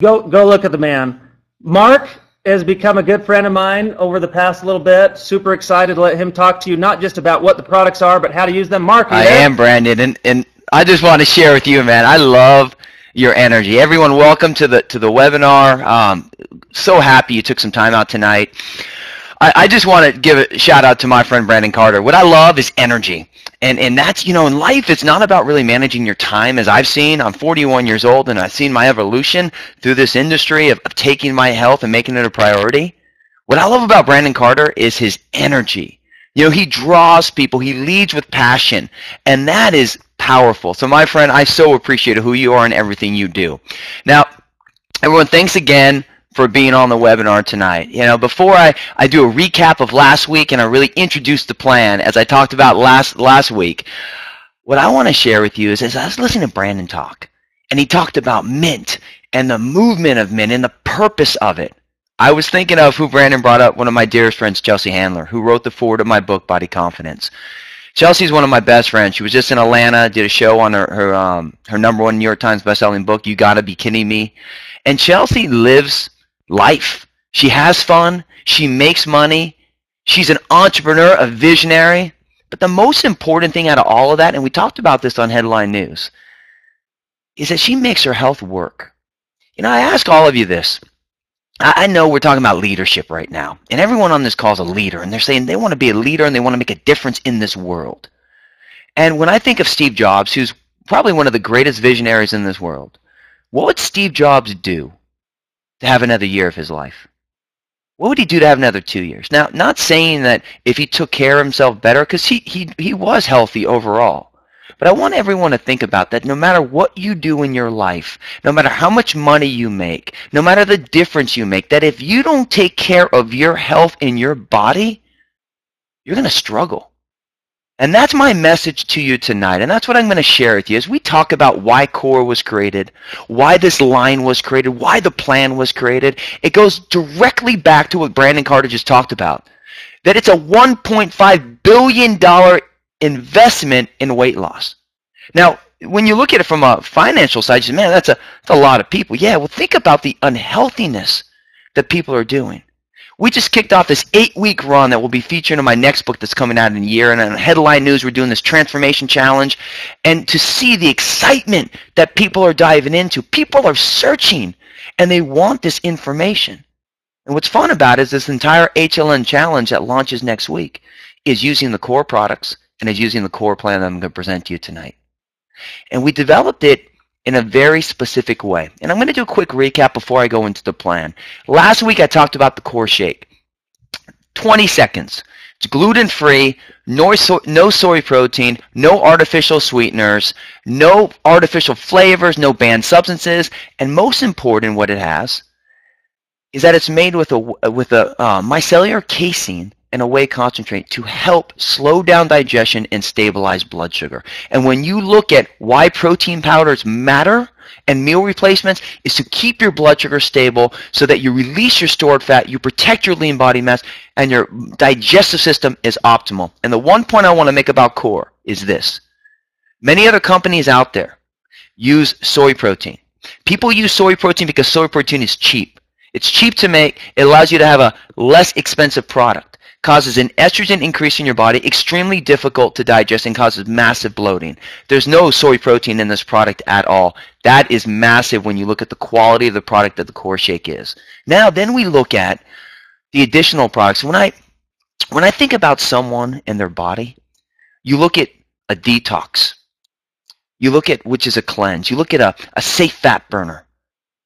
Go look at the man. Mark has become a good friend of mine over the past little bit. Super excited to let him talk to you, not just about what the products are, but how to use them. Mark, I am, Brandon, and I just want to share with you, man. I love your energy. Everyone, welcome to the webinar. So happy you took some time out tonight. I just want to give a shout out to my friend Brandon Carter. What I love is energy. And that's, in life, it's not about really managing your time as I've seen. I'm 41 years old and I've seen my evolution through this industry of taking my health and making it a priority. What I love about Brandon Carter is his energy. He draws people, he leads with passion, and that is powerful. So my friend, I so appreciate who you are and everything you do. Now, everyone, thanks again for being on the webinar tonight. Before I do a recap of last week and I really introduce the plan, as I talked about last week, what I want to share with you is I was listening to Brandon talk, and he talked about Mynt and the movement of Mynt and the purpose of it. I was thinking of who Brandon brought up, one of my dearest friends, Chelsea Handler, who wrote the foreword of my book, Body Confidence. Chelsea's one of my best friends. She was just in Atlanta, did a show on her #1 New York Times bestselling book, You Gotta Be Kidding Me. And Chelsea lives life. She has fun. She makes money. She's an entrepreneur, a visionary. But the most important thing out of all of that, and we talked about this on Headline News, is that she makes her health work. I ask all of you this. I know we're talking about leadership right now, and everyone on this call is a leader, and they're saying they want to be a leader and they want to make a difference in this world. And when I think of Steve Jobs, who's probably one of the greatest visionaries in this world, what would Steve Jobs do to have another year of his life? What would he do to have another 2 years? Now, not saying that if he took care of himself better, because he was healthy overall. But I want everyone to think about that no matter what you do in your life, no matter how much money you make, no matter the difference you make, that if you don't take care of your health in your body, you're going to struggle. And that's my message to you tonight, and that's what I'm going to share with you as we talk about why Core was created, why this line was created, why the plan was created. It goes directly back to what Brandon Carter just talked about, that it's a $1.5 billion investment in weight loss. Now, when you look at it from a financial side, you say, man, that's a lot of people. Yeah, well, think about the unhealthiness that people are doing. We just kicked off this 8-week run that will be featured in my next book that's coming out in a year. And on Headline News, we're doing this transformation challenge. And to see the excitement that people are diving into, people are searching and they want this information. And what's fun about it is this entire HLN challenge that launches next week is using the Core products and is using the Core plan that I'm going to present to you tonight. And we developed it in a very specific way. And I'm going to do a quick recap before I go into the plan. Last week I talked about the Core Shake. 20 seconds. It's gluten-free, no soy protein, no artificial sweeteners, no artificial flavors, no banned substances, and most important what it has is that it's made with a micellar casein and a whey concentrate to help slow down digestion and stabilize blood sugar. And when you look at why protein powders matter and meal replacements, is to keep your blood sugar stable so that you release your stored fat, you protect your lean body mass, and your digestive system is optimal. And the one point I want to make about Core is this. Many other companies out there use soy protein. People use soy protein because soy protein is cheap. It's cheap to make. It allows you to have a less expensive product. Causes an estrogen increase in your body, extremely difficult to digest, and causes massive bloating. There's no soy protein in this product at all. That is massive when you look at the quality of the product that the Core Shake is. Now, then we look at the additional products. When I think about someone and their body, you look at a detox. You look at, which is a cleanse. You look at a safe fat burner.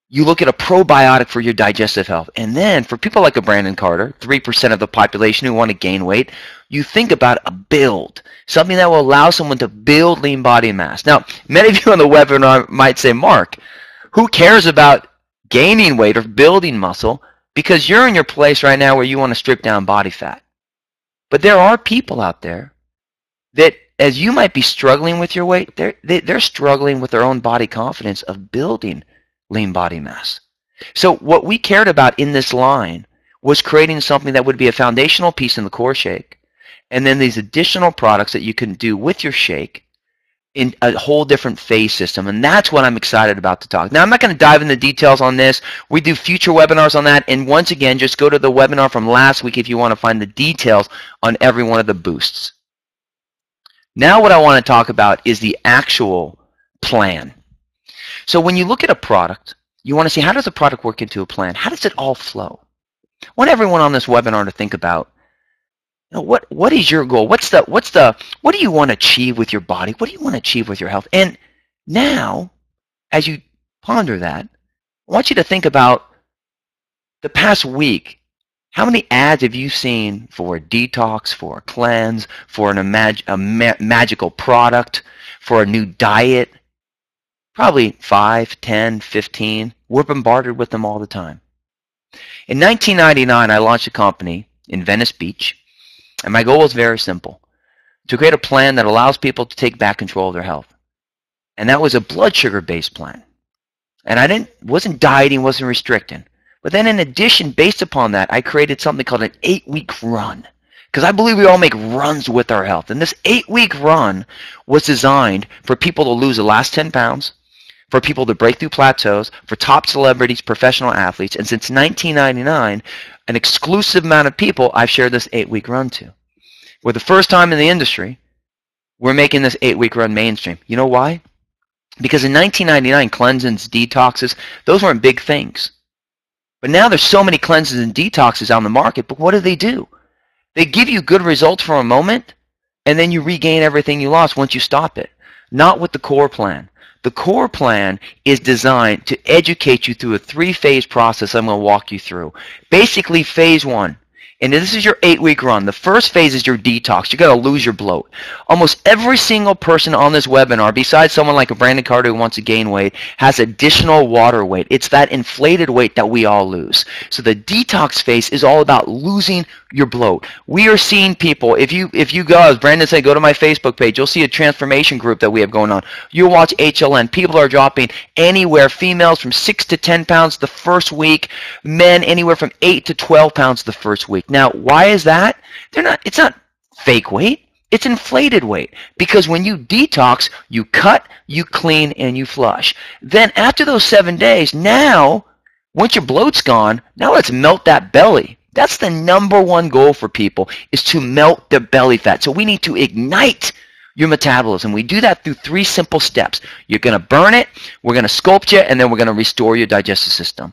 You look at a probiotic for your digestive health. And then for people like a Brandon Carter, 3% of the population who want to gain weight, you think about a build, something that will allow someone to build lean body mass. Now, many of you on the webinar might say, Mark, who cares about gaining weight or building muscle? Because you're in your place right now where you want to strip down body fat. But there are people out there that, as you might be struggling with your weight, they're struggling with their own body confidence of building lean body mass. So what we cared about in this line was creating something that would be a foundational piece in the Core Shake, and then these additional products that you can do with your shake in a whole different phase system, and that's what I'm excited about to talk. Now, I'm not going to dive into details on this. We do future webinars on that, and once again, just go to the webinar from last week if you want to find the details on every one of the boosts. Now what I want to talk about is the actual plan. So when you look at a product, you want to see, how does the product work into a plan? How does it all flow? I want everyone on this webinar to think about, you know, what is your goal? What do you want to achieve with your body? What do you want to achieve with your health? And now, as you ponder that, I want you to think about the past week. How many ads have you seen for a detox, for a cleanse, for a magical product, for a new diet? Probably 5, 10, 15. We're bombarded with them all the time. In 1999, I launched a company in Venice Beach, and my goal was very simple: to create a plan that allows people to take back control of their health. And that was a blood sugar-based plan. And I wasn't dieting, wasn't restricting. But then in addition, based upon that, I created something called an 8-week run. Because I believe we all make runs with our health. And this 8-week run was designed for people to lose the last 10 pounds, for people to break through plateaus, for top celebrities, professional athletes. And since 1999, an exclusive amount of people I've shared this 8-week run to. For the first time in the industry, we're making this 8-week run mainstream. You know why? Because in 1999, cleansings, detoxes, those weren't big things. But now there's so many cleanses and detoxes on the market, but what do? They give you good results for a moment, and then you regain everything you lost once you stop it. Not with the core plan. The core plan is designed to educate you through a 3-phase process I'm going to walk you through. Basically, phase 1. And this is your 8-week run. The first phase is your detox. You're going to lose your bloat. Almost every single person on this webinar, besides someone like a Brandon Carter who wants to gain weight, has additional water weight. It's that inflated weight that we all lose. So the detox phase is all about losing your bloat. We are seeing people, if you go, as Brandon said, go to my Facebook page, you'll see a transformation group that we have going on. You'll watch HLN. People are dropping anywhere, females from 6 to 10 pounds the first week, men anywhere from 8 to 12 pounds the first week. Now, why is that? It's not fake weight. It's inflated weight. Because when you detox, you cut, you clean, and you flush. Then after those 7 days, now, once your bloat's gone, now let's melt that belly. That's the #1 goal for people, is to melt their belly fat. So we need to ignite your metabolism. We do that through 3 simple steps. You're going to burn it, we're going to sculpt you, and then we're going to restore your digestive system.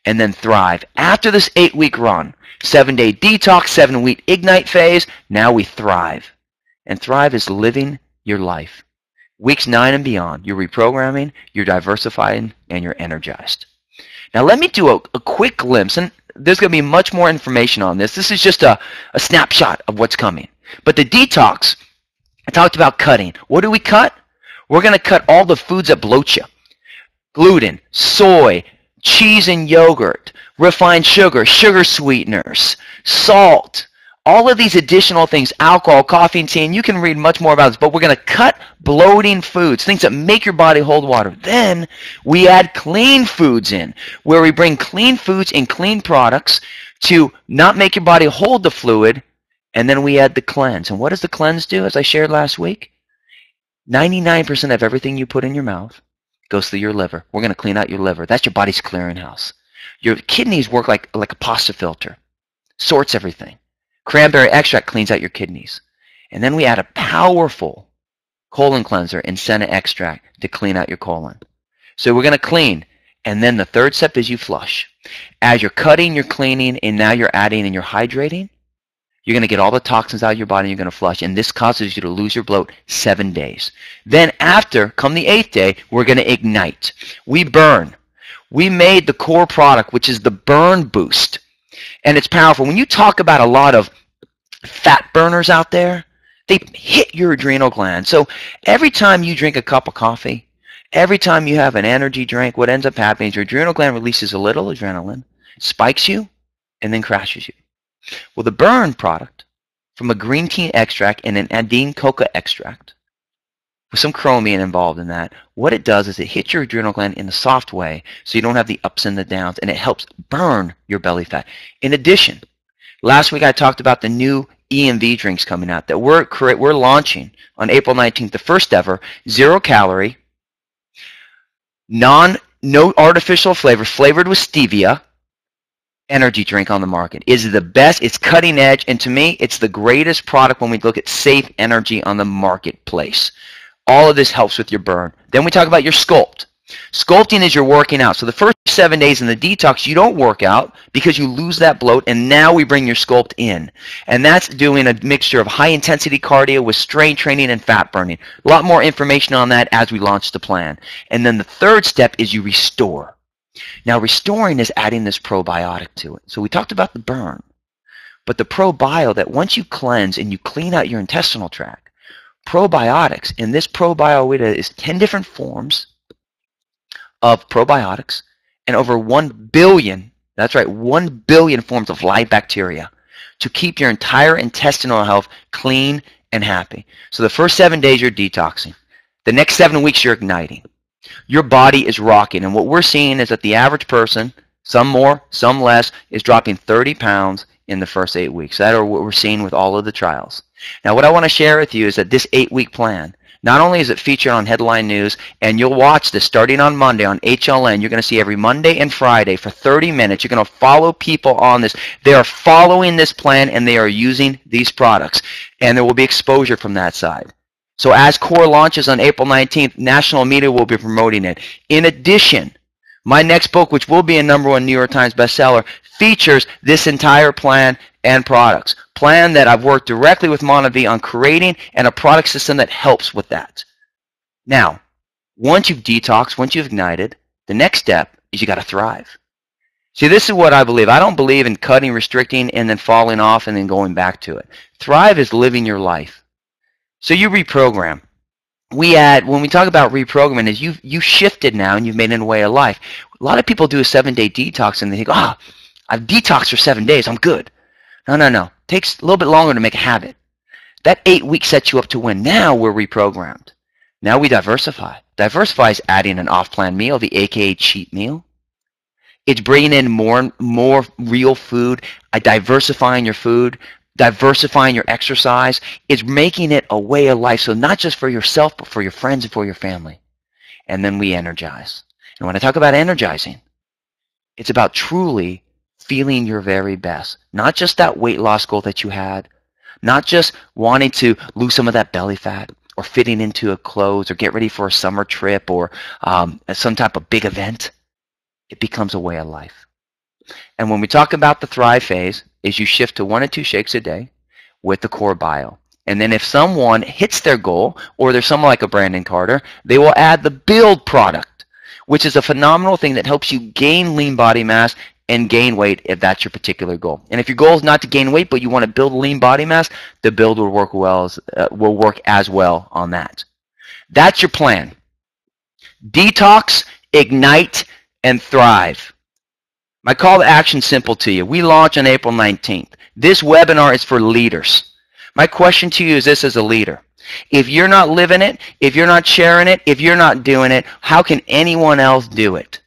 And then thrive. After this 8-week run, 7-day detox, 7-week ignite phase, now we thrive. And thrive is living your life. Weeks 9 and beyond, you're reprogramming, you're diversifying, and you're energized. Now let me do a quick glimpse, and there's going to be much more information on this. This is just a snapshot of what's coming. But the detox, I talked about cutting. What do we cut? We're going to cut all the foods that bloat you. Gluten, soy, cheese and yogurt, refined sugar, sugar sweeteners, salt, all of these additional things, alcohol, coffee, and tea, and you can read much more about this, but we're going to cut bloating foods, things that make your body hold water. Then we add clean foods in, where we bring clean foods and clean products to not make your body hold the fluid, and then we add the cleanse. And what does the cleanse do, as I shared last week? 99% of everything you put in your mouth goes through your liver. We're going to clean out your liver. That's your body's clearinghouse. Your kidneys work like a pasta filter. Sorts everything. Cranberry extract cleans out your kidneys. And then we add a powerful colon cleanser and senna extract to clean out your colon. So we're going to clean. And then the third step is you flush. As you're cutting, you're cleaning, and now you're adding and you're hydrating, you're going to get all the toxins out of your body and you're going to flush. And this causes you to lose your bloat 7 days. Then after, come the 8th day, we're going to ignite. We burn. We made the core product, which is the Burn Boost. And it's powerful. When you talk about a lot of fat burners out there, they hit your adrenal gland. So every time you drink a cup of coffee, every time you have an energy drink, what ends up happening is your adrenal gland releases a little adrenaline, spikes you, and then crashes you. Well, the Burn product from a green tea extract and an Andine coca extract, with some chromium involved in that, what it does is it hits your adrenal gland in a soft way so you don't have the ups and the downs, and it helps burn your belly fat. In addition, last week I talked about the new EMV drinks coming out that we're launching on April 19th, the first ever 0-calorie, no artificial flavor, flavored with stevia energy drink on the market. It is the best, it's cutting edge, and to me, it's the greatest product when we look at safe energy on the marketplace. All of this helps with your burn. Then we talk about your sculpt. Sculpting is your working out. So the first 7 days in the detox, you don't work out because you lose that bloat, and now we bring your sculpt in. And that's doing a mixture of high-intensity cardio with strength training and fat burning. A lot more information on that as we launch the plan. And then the third step is you restore. Now, restoring is adding this probiotic to it. So we talked about the burn, but the probio, that once you cleanse and you clean out your intestinal tract, probiotics, and this probiotic is 10 different forms of probiotics and over 1 billion, that's right, 1 billion forms of live bacteria to keep your entire intestinal health clean and happy. So the first 7 days you're detoxing. The next 7 weeks you're igniting. Your body is rocking, and what we're seeing is that the average person, some more, some less, is dropping 30 pounds in the first 8 weeks. That's what we're seeing with all of the trials. Now, what I want to share with you is that this 8-week plan, not only is it featured on Headline News, and you'll watch this starting on Monday on HLN. You're going to see every Monday and Friday for 30 minutes. You're going to follow people on this. They are following this plan, and they are using these products, and there will be exposure from that side. So as Core launches on April 19th, national media will be promoting it. In addition, my next book, which will be a #1 New York Times bestseller, features this entire plan and products. Plan that I've worked directly with Monavie on creating, and a product system that helps with that. Now, once you've detoxed, once you've ignited, the next step is you got to thrive. See, this is what I believe. I don't believe in cutting, restricting, and then falling off and then going back to it. Thrive is living your life. So you reprogram. When we talk about reprogramming, is you shifted now and you've made it a way of life. A lot of people do a 7-day detox and they think, I've detoxed for 7 days, I'm good. No. It takes a little bit longer to make a habit. That 8 weeks sets you up to win. Now we're reprogrammed. Now we diversify. Diversify is adding an off-plan meal, the AKA cheat meal. It's bringing in more real food, diversifying your food, diversifying your exercise. Is making it a way of life. So not just for yourself, but for your friends and for your family. And then we energize. And when I talk about energizing, it's about truly feeling your very best. Not just that weight loss goal that you had. Not just wanting to lose some of that belly fat or fitting into a clothes or get ready for a summer trip or some type of big event. It becomes a way of life. And when we talk about the Thrive phase, is you shift to 1 to 2 shakes a day with the Core Bio. And then if someone hits their goal, or there's someone like a Brandon Carter, they will add the Build product, which is a phenomenal thing that helps you gain lean body mass and gain weight if that's your particular goal. And if your goal is not to gain weight, but you want to build lean body mass, the Build will work as well on that. That's your plan. Detox, ignite, and thrive. My call to action is simple to you. We launch on April 19th. This webinar is for leaders. My question to you is this: as a leader, if you're not living it, if you're not sharing it, if you're not doing it, how can anyone else do it?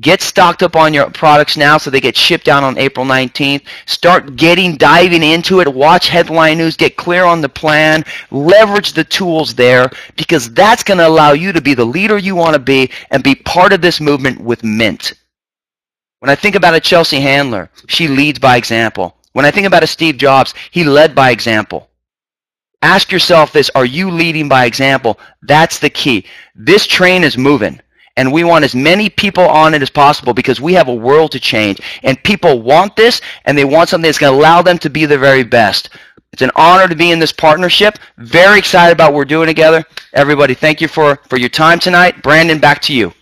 Get stocked up on your products now so they get shipped out on April 19th. Start diving into it. Watch Headline News. Get clear on the plan. Leverage the tools there, because that's going to allow you to be the leader you want to be and be part of this movement with Mynt. When I think about a Chelsea Handler, she leads by example. When I think about a Steve Jobs, he led by example. Ask yourself this: are you leading by example? That's the key. This train is moving, and we want as many people on it as possible, because we have a world to change, and people want this, and they want something that's going to allow them to be their very best. It's an honor to be in this partnership. Very excited about what we're doing together. Everybody, thank you for your time tonight. Brandon, back to you.